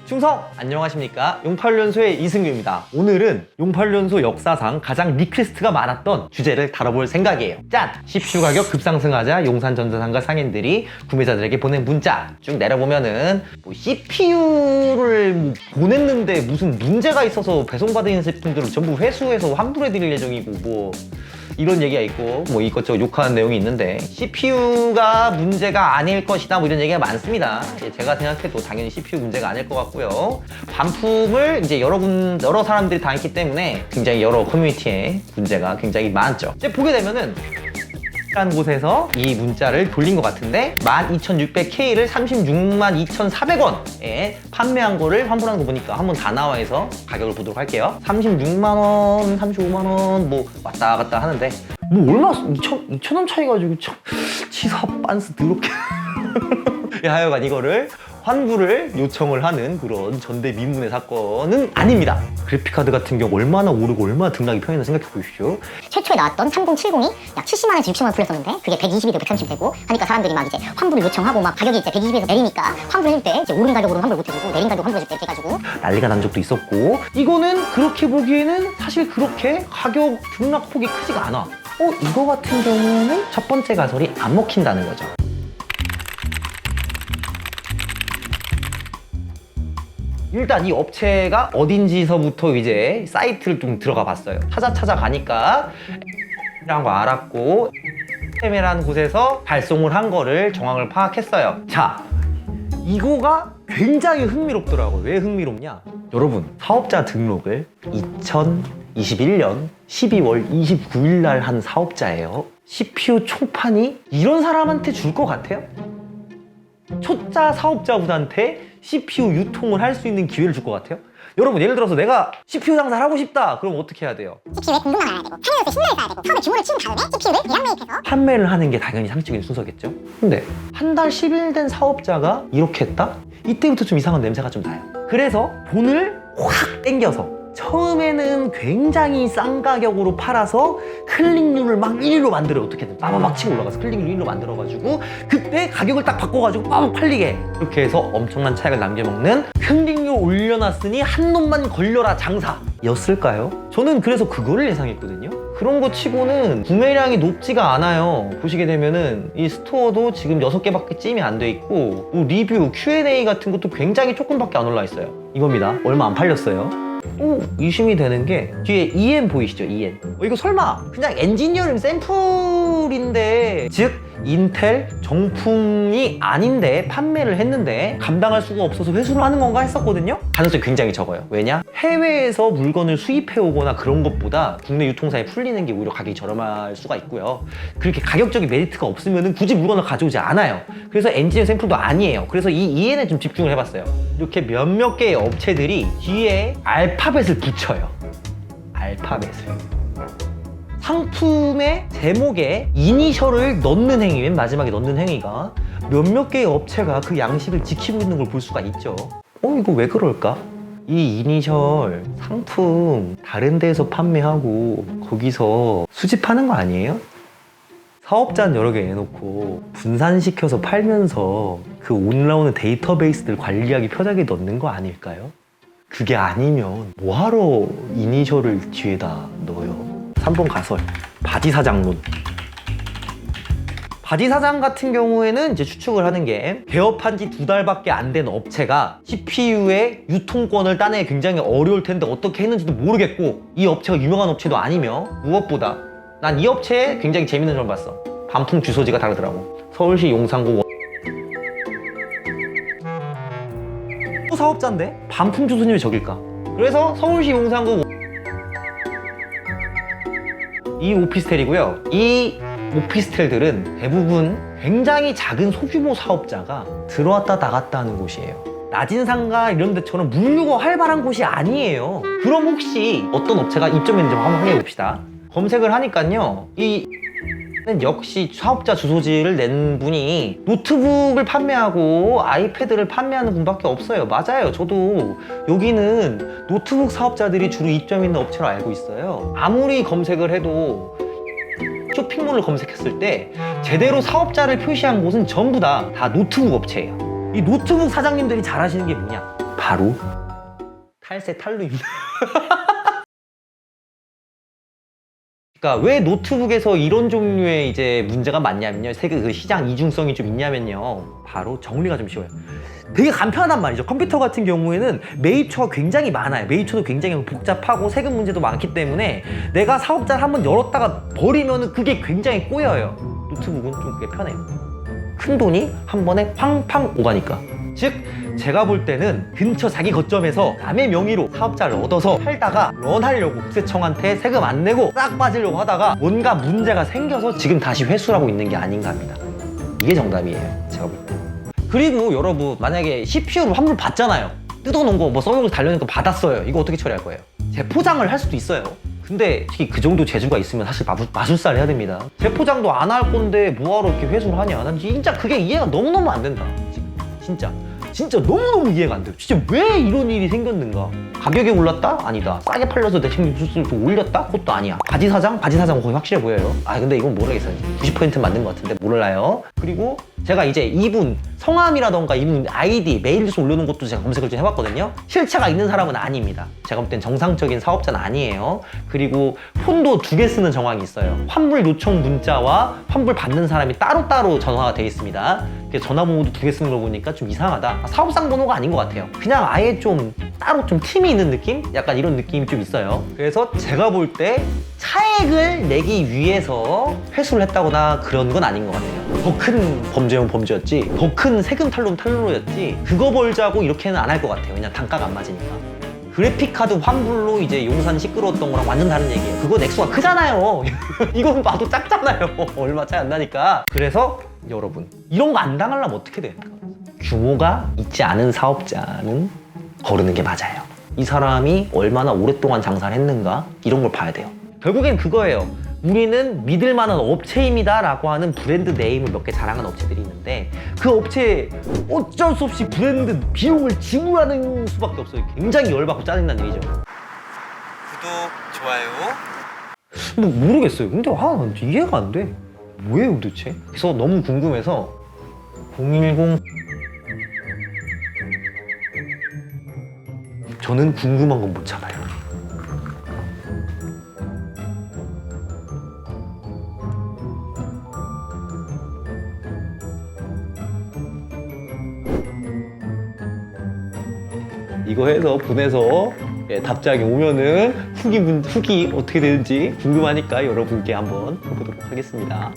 충성! 안녕하십니까? 용팔련소의 이승규입니다. 오늘은 용팔련소 역사상 가장 리퀘스트가 많았던 주제를 다뤄볼 생각이에요. 짠! CPU 가격 급상승하자 용산전자상가 상인들이 구매자들에게 보낸 문자 쭉 내려보면은 CPU를 보냈는데 무슨 문제가 있어서 배송받은 제품들을 전부 회수해서 환불해드릴 예정이고 이런 얘기가 있고 이것저것 욕하는 내용이 있는데 CPU가 문제가 아닐 것이다 이런 얘기가 많습니다. 제가 생각해도 당연히 CPU 문제가 아닐 것 같고요. 반품을 이제 여러 사람들이 당했기 때문에 굉장히 여러 커뮤니티에 문제가 굉장히 많죠. 이제 보게 되면은 라는 곳에서 이 문자를 돌린 것 같은데 12,600K를 36만 2,400원에 판매한 거를 환불하는 거 보니까 한번 다 나와서 가격을 보도록 할게요. 36만원, 35만원 왔다 갔다 하는데 얼마 2,000원 차이 가지고 치사 빤스 더럽게 하여간 이거를 환불을 요청을 하는 그런 전대미문의 사건은 아닙니다. 그래픽카드 같은 경우 얼마나 오르고 얼마나 등락이 편했나 생각해 보십시오. 최초에 나왔던 3070이 약 70만원에서 60만원 풀렸었는데 그게 120이 되고 130 되고 하니까 사람들이 막 이제 환불을 요청하고 막 가격이 이제 120에서 내리니까 환불해줄 때 이제 오른 가격으로는 환불 못해주고 내린 가격 환불해줄 때 이렇게 해가지고 난리가 난 적도 있었고 이거는 그렇게 보기에는 사실 그렇게 가격 등락폭이 크지가 않아. 이거 같은 경우는 첫 번째 가설이 안 먹힌다는 거죠. 일단 이 업체가 어딘지서부터 이제 사이트를 좀 들어가 봤어요. 찾아가니까 라는 거 알았고 테메라는 곳에서 발송을 한 거를 정황을 파악했어요. 자, 이거가 굉장히 흥미롭더라고요. 왜 흥미롭냐? 여러분, 사업자 등록을 2021년 12월 29일 날 한 사업자예요. CPU 총판이 이런 사람한테 줄 것 같아요? 초짜 사업자분한테 CPU 유통을 할 수 있는 기회를 줄 것 같아요? 여러분, 예를 들어서 내가 CPU 장사를 하고 싶다. 그럼 어떻게 해야 돼요? CPU에 공급만 알아야 되고 판매로서 신뢰를 가야 되고 처음에 규모를 키운 다음에 CPU를 대량 매입해서 판매를 하는 게 당연히 상식적인 순서겠죠? 근데 한 달 10일 된 사업자가 이렇게 했다? 이때부터 좀 이상한 냄새가 좀 나요. 그래서 돈을 확 땡겨서 처음에는 굉장히 싼 가격으로 팔아서 클릭률을 막 1위로 만들어요. 어떻게든 빠바박 치고 올라가서 클릭률 1위로 만들어가지고 그때 가격을 딱 바꿔가지고 빠박 팔리게 이렇게 해서 엄청난 차익을 남겨먹는 클릭률 올려놨으니 한 놈만 걸려라 장사 였을까요? 저는 그래서 그거를 예상했거든요. 그런 거 치고는 구매량이 높지가 않아요. 보시게 되면은 이 스토어도 지금 6개밖에 찜이 안 돼 있고 리뷰, Q&A 같은 것도 굉장히 조금밖에 안 올라 있어요. 이겁니다. 얼마 안 팔렸어요. 의심이 되는 게 뒤에 EN 보이시죠? EN. 이거 설마 그냥 엔지니어링 샘플인데 즉 인텔 정품이 아닌데 판매를 했는데 감당할 수가 없어서 회수를 하는 건가 했었거든요. 가능성이 굉장히 적어요. 왜냐? 해외에서 물건을 수입해 오거나 그런 것보다 국내 유통사에 풀리는 게 오히려 가격이 저렴할 수가 있고요. 그렇게 가격적인 메리트가 없으면 굳이 물건을 가져오지 않아요. 그래서 엔지니어 샘플도 아니에요. 그래서 이 EN에 좀 집중을 해봤어요. 이렇게 몇몇 개의 업체들이 뒤에 알파벳을 붙여요. 알파벳을. 상품의 제목에 이니셜을 넣는 행위, 맨 마지막에 넣는 행위가 몇몇 개의 업체가 그 양식을 지키고 있는 걸 볼 수가 있죠. 이거 왜 그럴까? 이 이니셜 상품 다른 데에서 판매하고 거기서 수집하는 거 아니에요? 사업자는 여러 개 내놓고 분산시켜서 팔면서 그 올라오는 데이터베이스들 관리하기 편하게 넣는 거 아닐까요? 그게 아니면 뭐하러 이니셜을 뒤에다 넣어요? 3번 가설, 바디사장론. 바디사장 같은 경우에는 이제 추측을 하는 게 개업한 지 2달밖에 안 된 업체가 CPU의 유통권을 따내기 굉장히 어려울 텐데 어떻게 했는지도 모르겠고 이 업체가 유명한 업체도 아니며 무엇보다 난 이 업체에 굉장히 재밌는 점을 봤어. 반품 주소지가 다르더라고. 서울시 용산구 사업자인데 반품 주소는 왜 저길까? 그래서 서울시 용산구 이 오피스텔이고요. 이 오피스텔들은 대부분 굉장히 작은 소규모 사업자가 들어왔다 나갔다 하는 곳이에요. 낮은 상가 이런 데처럼 물류가 활발한 곳이 아니에요. 그럼 혹시 어떤 업체가 입점했는지 한번 확인해 봅시다. 검색을 하니까요. 이 역시 사업자 주소지를 낸 분이 노트북을 판매하고 아이패드를 판매하는 분밖에 없어요. 맞아요. 저도 여기는 노트북 사업자들이 주로 입점 있는 업체로 알고 있어요. 아무리 검색을 해도 쇼핑몰을 검색했을 때 제대로 사업자를 표시한 곳은 전부 다 노트북 업체예요. 이 노트북 사장님들이 잘하시는 게 뭐냐? 바로 탈세 탈루입니다. 그러니까 왜 노트북에서 이런 종류의 이제 문제가 많냐면요. 세계 그 시장 이중성이 좀 있냐면요. 바로 정리가 좀 쉬워요. 되게 간편하단 말이죠. 컴퓨터 같은 경우에는 매입처가 굉장히 많아요. 매입처도 굉장히 복잡하고 세금 문제도 많기 때문에 내가 사업자를 한번 열었다가 버리면은 그게 굉장히 꼬여요. 노트북은 좀 그게 편해요. 큰 돈이 한 번에 팡팡 오가니까. 즉 제가 볼 때는 근처 자기 거점에서 남의 명의로 사업자를 얻어서 팔다가 런하려고 국세청한테 세금 안 내고 싹 빠지려고 하다가 뭔가 문제가 생겨서 지금 다시 회수를 하고 있는 게 아닌가 합니다. 이게 정답이에요, 제가 볼 때. 그리고 여러분 만약에 CPU로 환불 받잖아요. 뜯어놓은 거 뭐 써먹을 달려있는 거 받았어요. 이거 어떻게 처리할 거예요? 재포장을 할 수도 있어요. 근데 특히 그 정도 재주가 있으면 사실 마술사를 해야 됩니다. 재포장도 안 할 건데 뭐하러 이렇게 회수를 하냐. 난 진짜 그게 이해가 너무너무 안 된다. 진짜 너무너무 이해가 안 돼요. 진짜 왜 이런 일이 생겼는가? 가격이 올랐다? 아니다. 싸게 팔려서 대신 수수를 좀 올렸다? 그것도 아니야. 바지 사장 거의 확실해 보여요. 아 근데 이건 모르겠어요. 90% 맞는 것 같은데 몰라요. 그리고 제가 이제 이분 성함이라던가 이분 아이디, 메일 주소 올려놓은 것도 제가 검색을 좀 해봤거든요. 실체가 있는 사람은 아닙니다. 제가 볼 땐 정상적인 사업자는 아니에요. 그리고 폰도 2개 쓰는 정황이 있어요. 환불 요청 문자와 환불 받는 사람이 따로따로 전화가 돼 있습니다. 전화번호도 2개 쓰는 걸 보니까 좀 이상하다. 사업상 번호가 아닌 것 같아요. 그냥 아예 좀 따로 좀 팀이 있는 느낌? 약간 이런 느낌이 좀 있어요. 그래서 제가 볼 때 차액을 내기 위해서 회수를 했다거나 그런 건 아닌 것 같아요. 더 큰 범죄면 범죄였지, 더 큰 세금 탈루는 탈루였지, 그거 벌자고 이렇게는 안 할 것 같아요. 그냥 단가가 안 맞으니까. 그래픽카드 환불로 이제 용산 시끄러웠던 거랑 완전 다른 얘기예요. 그거 액수가 크잖아요. 이건 봐도 작잖아요. 얼마 차이 안 나니까. 그래서 여러분, 이런 거 안 당하려면 어떻게 됩니까? 규모가 있지 않은 사업자는 거르는 게 맞아요. 이 사람이 얼마나 오랫동안 장사를 했는가 이런 걸 봐야 돼요. 결국엔 그거예요. 우리는 믿을 만한 업체입니다 라고 하는 브랜드 네임을 몇 개 자랑하는 업체들이 있는데 그 업체에 어쩔 수 없이 브랜드 비용을 지불하는 수밖에 없어요. 굉장히 열받고 짜증난 일이죠. 구독, 좋아요. 뭐 모르겠어요. 근데 난 이해가 안 돼. 뭐예요 도대체? 그래서 너무 궁금해서 010 저는 궁금한 건 못 참아요. 이거 해서 보내서 답장이 오면은 후기 어떻게 되는지 궁금하니까 여러분께 한번 해보도록 하겠습니다.